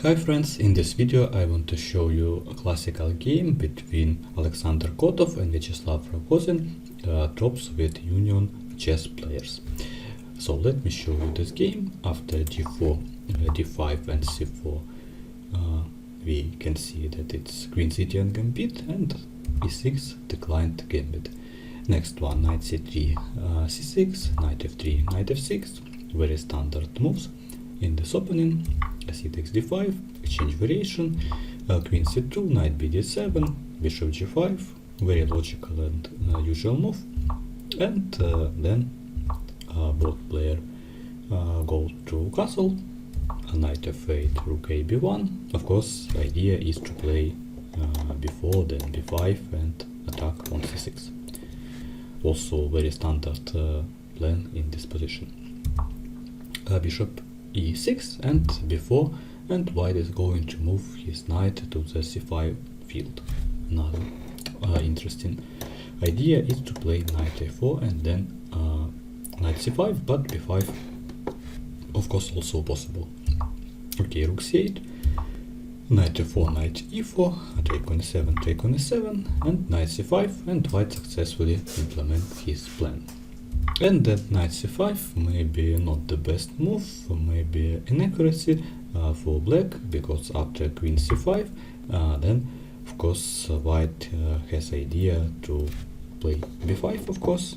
Hi friends, in this video I want to show you a classical game between Alexander Kotov and Viacheslav Ragozin, tops with Union chess players. So let me show you this game. After d4, d5 and c4 we can see that it's queen city and gambit, and e6 declined gambit. Next one, knight c3, c6, knight f3, knight f6, very standard moves. In this opening, c takes d5, exchange variation, queen c2, knight b d7, bishop g5, very logical and usual move, and then both player go to castle, knight f8, rook a b1. Of course, the idea is to play before, then b5 and attack on c6. Also very standard plan in this position. Bishop e6 and before, and white is going to move his knight to the c5 field. Another interesting idea is to play knight a4 and then knight c5, but b5 of course also possible. Okay, rook c8, knight a4, knight e4, take on e7, take on e7, and knight c5, and white successfully implement his plan. And that knight c5 may be not the best move, maybe inaccuracy for black, because after queen c5 then of course white has idea to play b5 of course,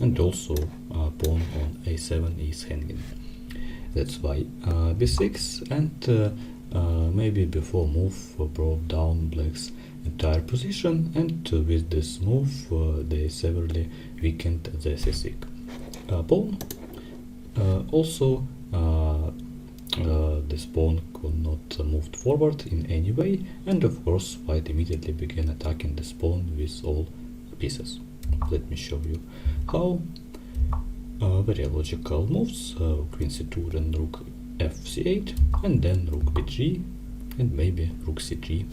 and also pawn on a7 is hanging. That's why b6, and maybe before move brought down black's entire position, and with this move they severely weakened the c6 pawn. Also this pawn could not moved forward in any way, and of course white immediately began attacking this pawn with all pieces. Let me show you how. Very logical moves, queen c2 and rook f8, and then rook b3 and maybe rook c3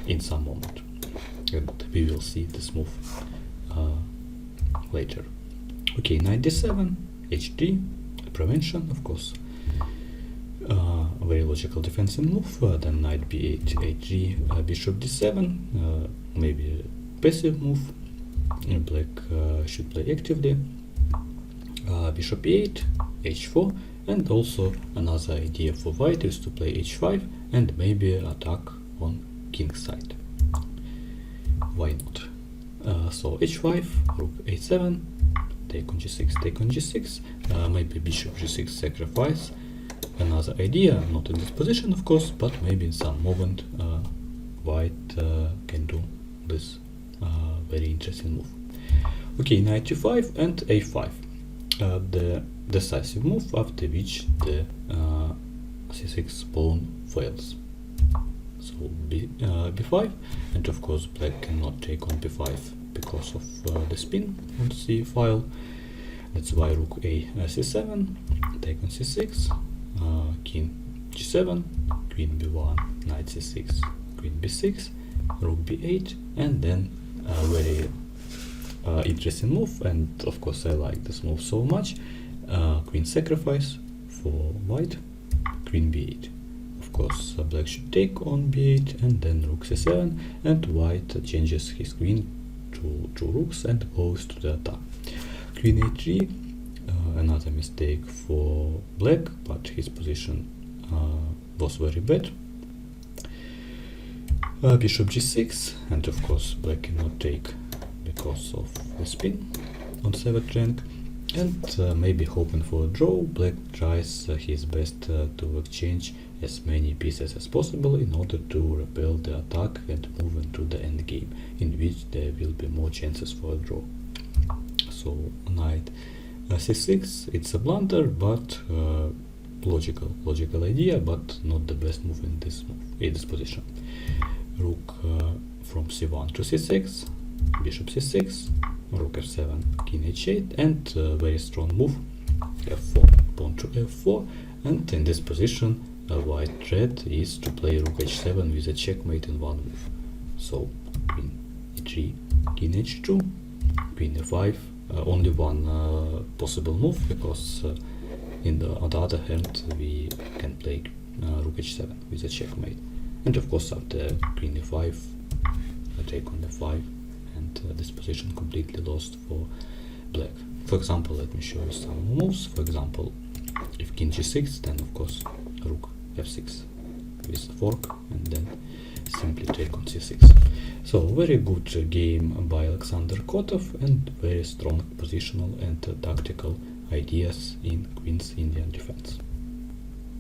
in some moment, and we will see this move later. Okay, knight d7, h3, prevention of course, very logical defensive move. Then knight b8, h3, bishop d7, maybe passive move. Black should play actively. Bishop e8, h4, and also another idea for white is to play h5 and maybe attack on king side. Why not? So h5, rook a7, take on g6, take on g6, maybe bishop g6 sacrifice. Another idea, not in this position of course, but maybe in some moment white can do this very interesting move. Okay, knight e5 and a5, the decisive move after which the c6 pawn fails. So b5, and of course black cannot take on b5 because of the spin on c file. That's why rook a c7, take on c6, king g7, queen b1, knight c6, queen b6, rook b8, and then very interesting move, and of course I like this move so much. Queen sacrifice for white, queen b8. Of course black should take on b8 and then rook c7, and white changes his queen to two rooks and goes to the attack. Queen a3, another mistake for black, but his position was very bad. Bishop g6, and of course black cannot take because of the spin on 7th rank, and maybe hoping for a draw, black tries his best to exchange as many pieces as possible in order to repel the attack and move into the endgame, in which there will be more chances for a draw. So knight c6, it's a blunder, but logical idea, but not the best move in this position. Rook from c1 to c6, bishop c6, rook f7, king h8, and very strong move f4, pawn to f4, and in this position white threat is to play rook h7 with a checkmate in one move. So queen e3, king h2, queen f5, only one possible move, because on the other hand we can play rook h7 with a checkmate. And of course after queen e5, I take on f5, and this position completely lost for black. For example, let me show you some moves. For example, if king g6, then of course rook f6 with fork, and then simply take on c6. So very good game by Alexander Kotov, and very strong positional and tactical ideas in Queen's Indian defense.